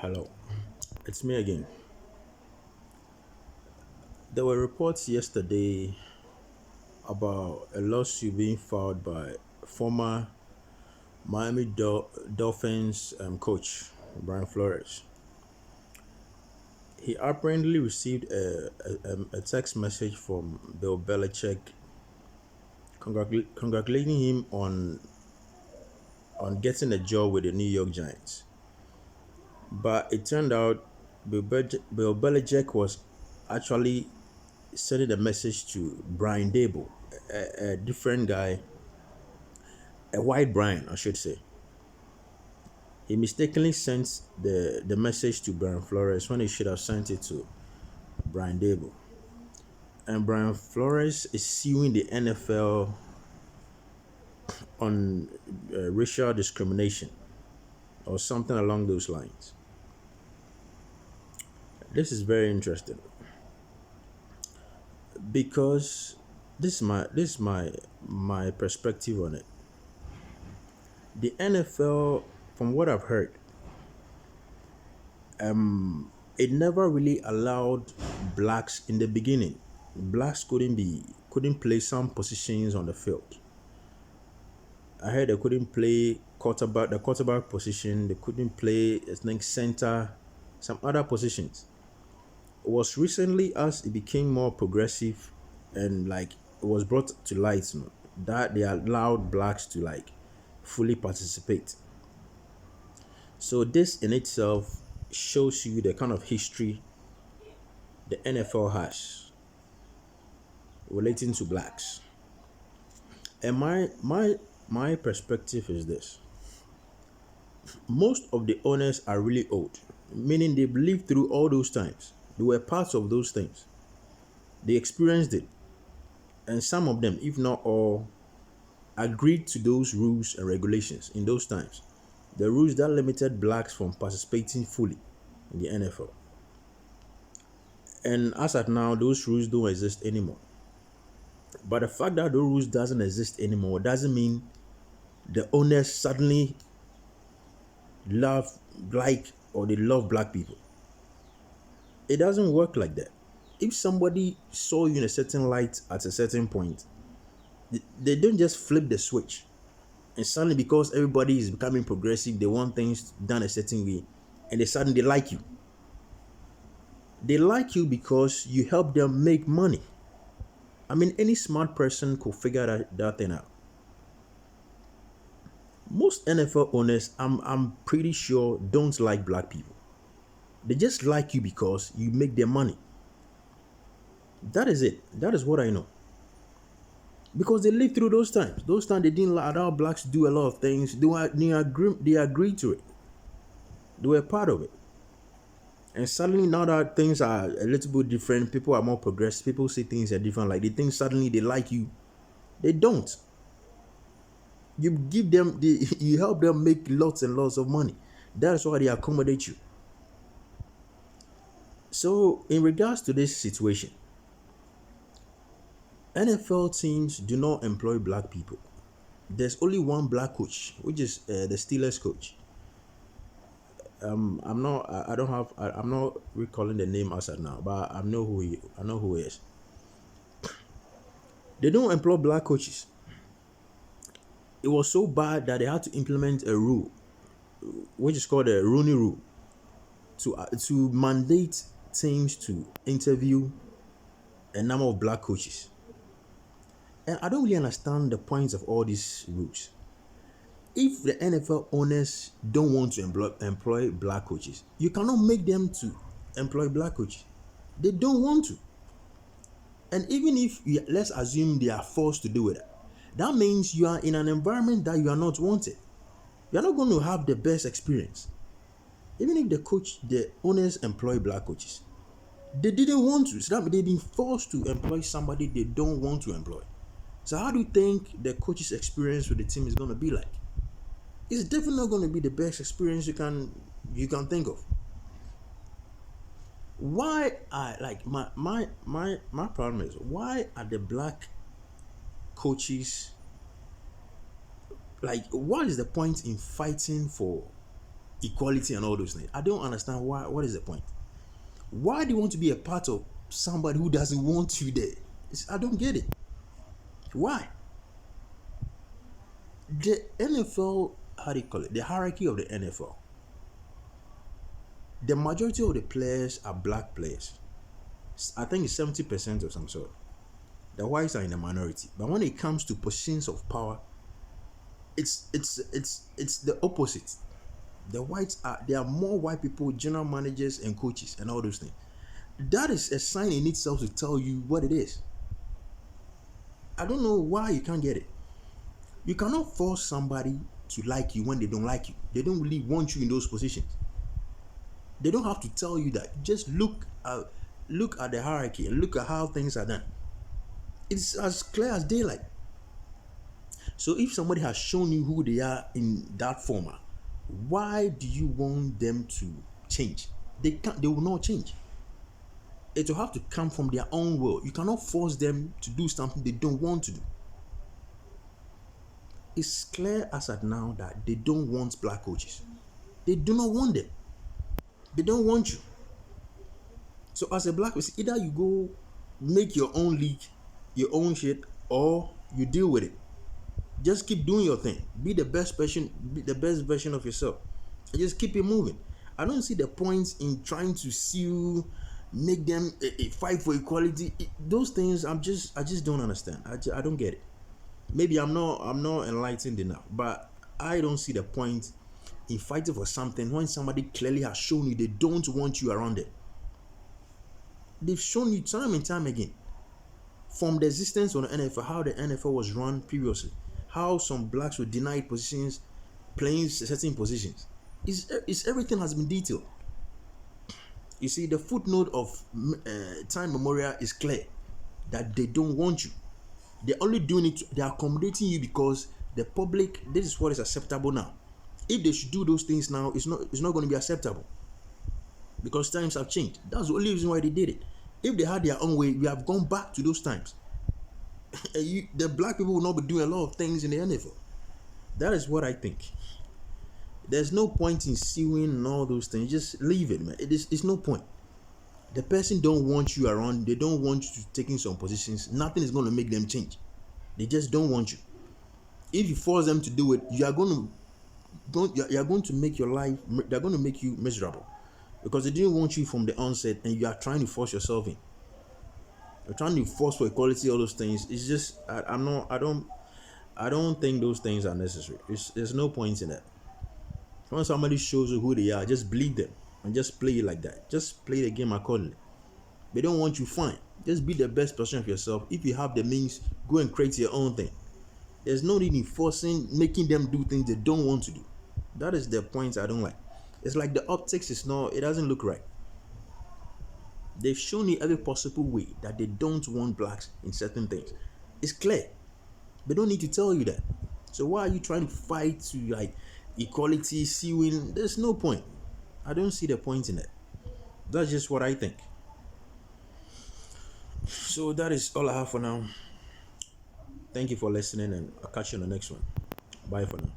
Hello, it's me again. There were reports yesterday about a lawsuit being filed by former Dolphins coach Brian Flores. He apparently received a text message from Bill Belichick congratulating him on getting a job with the New York Giants. But it turned out Bill Belichick was actually sending a message to Brian Dable, a different guy, a white Brian, I should say. He mistakenly sent the message to Brian Flores when he should have sent it to Brian Dable. And Brian Flores is suing the NFL on racial discrimination or something along those lines. This is very interesting because this is my perspective on it. The NFL, from what I've heard, it never really allowed blacks in the beginning. Blacks couldn't play some positions on the field. I heard they couldn't play the quarterback position. They couldn't play, I think, center, some other positions. It was recently as it became more progressive and like it was brought to light, that they allowed blacks to like fully participate. So this in itself shows you the kind of history the NFL has relating to blacks. And my perspective is this. Most of the owners are really old, meaning they've lived through all those times. They were parts of those things. They experienced it. And some of them, if not all, agreed to those rules and regulations in those times. The rules that limited blacks from participating fully in the NFL. And as at now, those rules don't exist anymore. But the fact that those rules doesn't exist anymore doesn't mean the owners suddenly love or they love black people. It doesn't work like that. If somebody saw you in a certain light at a certain point, they don't just flip the switch. And suddenly, because everybody is becoming progressive, they want things done a certain way, and they suddenly like you. They like you because you help them make money. I mean, any smart person could figure that thing out. Most NFL owners, I'm pretty sure, don't like black people. They just like you because you make their money. That is it. That is what I know. Because they lived through those times. Those times they didn't allow blacks to do a lot of things. They agreed to it. They were part of it. And suddenly now that things are a little bit different, people are more progressive, people see things are different, like they think suddenly they like you. They don't. You give them you help them make lots and lots of money. That's why they accommodate you. So in regards to this situation, NFL teams do not employ black people. There's only one black coach, which is the Steelers coach. I'm not. I don't have. I'm not recalling the name as of now, but I know who he. I know who he is. They don't employ black coaches. It was so bad that they had to implement a rule, which is called the Rooney Rule, to mandate teams to interview a number of black coaches. And I don't really understand the points of all these rules. If the NFL owners don't want to employ black coaches, you cannot make them to employ black coaches. They don't want to. And even if let's assume they are forced to do it, that means you are in an environment that you are not wanted. You are not going to have the best experience. Even if the owners employ black coaches, they didn't want to. So that they've been forced to employ somebody they don't want to employ. So how do you think the coach's experience with the team is going to be like? It's definitely not going to be the best experience you can think of. Why I like my problem is, why are the black coaches, like, what is the point in fighting for equality and all those things. I don't understand why. What is the point? Why do you want to be a part of somebody who doesn't want you there? I don't get it. Why? The NFL, how do you call it? The hierarchy of the NFL. The majority of the players are black players. I think it's 70% of some sort. The whites are in the minority. But when it comes to positions of power, it's the opposite. The whites are there are more white people, general managers and coaches and all those things. That is a sign in itself to tell you what it is. I don't know why you can't get it. You cannot force somebody to like you when they don't like you. They don't really want you in those positions. They don't have to tell you that. Just look at the hierarchy and look at how things are done. It's as clear as daylight. So if somebody has shown you who they are in that format, why do you want them to change? They will not change. It will have to come from their own will. You cannot force them to do something they don't want to do. It's clear as at now that they don't want black coaches. They do not want them. They don't want you. So as a black person, either you go make your own league, your own shit, or you deal with it. Just keep doing your thing. Be the best version of yourself. And just keep it moving. I don't see the point in trying to sue, make them a fight for equality. Those things I just don't understand. I don't get it. Maybe I'm not enlightened enough, but I don't see the point in fighting for something when somebody clearly has shown you they don't want you around it. They've shown you time and time again, from the existence of the NFL, how the NFL was run previously, how some blacks were denied positions, playing certain positions. It's everything has been detailed. You see, the footnote of time memorial is clear that they don't want you. They're only doing it. They're accommodating you because the public. This is what is acceptable now. If they should do those things now, it's not going to be acceptable because times have changed. That's the only reason why they did it. If they had their own way, we have gone back to those times. The black people will not be doing a lot of things in the NFL. That is what I think. There's no point in suing and all those things. Just leave it, man. It's no point. The person don't want you around. They don't want you to take in some positions. Nothing is going to make them change. They just don't want you. If you force them to do it, you are going to make your life. They're going to make you miserable because they didn't want you from the onset, and you are trying to force yourself in. You're trying to force for equality, all those things. It's just I don't think those things are necessary. There's no point in that. When somebody shows you who they are, just believe them and just play it like that. Just play the game accordingly. They don't want you, fine. Just be the best version of yourself. If you have the means, go and create your own thing. There's no need in forcing, making them do things they don't want to do. That is the point I don't like. It's like the optics it doesn't look right. They've shown you every possible way that they don't want blacks in certain things. It's clear. They don't need to tell you that. So why are you trying to fight to like equality, suing? There's no point. I don't see the point in it. That's just what I think. So that is all I have for now. Thank you for listening, and I'll catch you on the next one. Bye for now.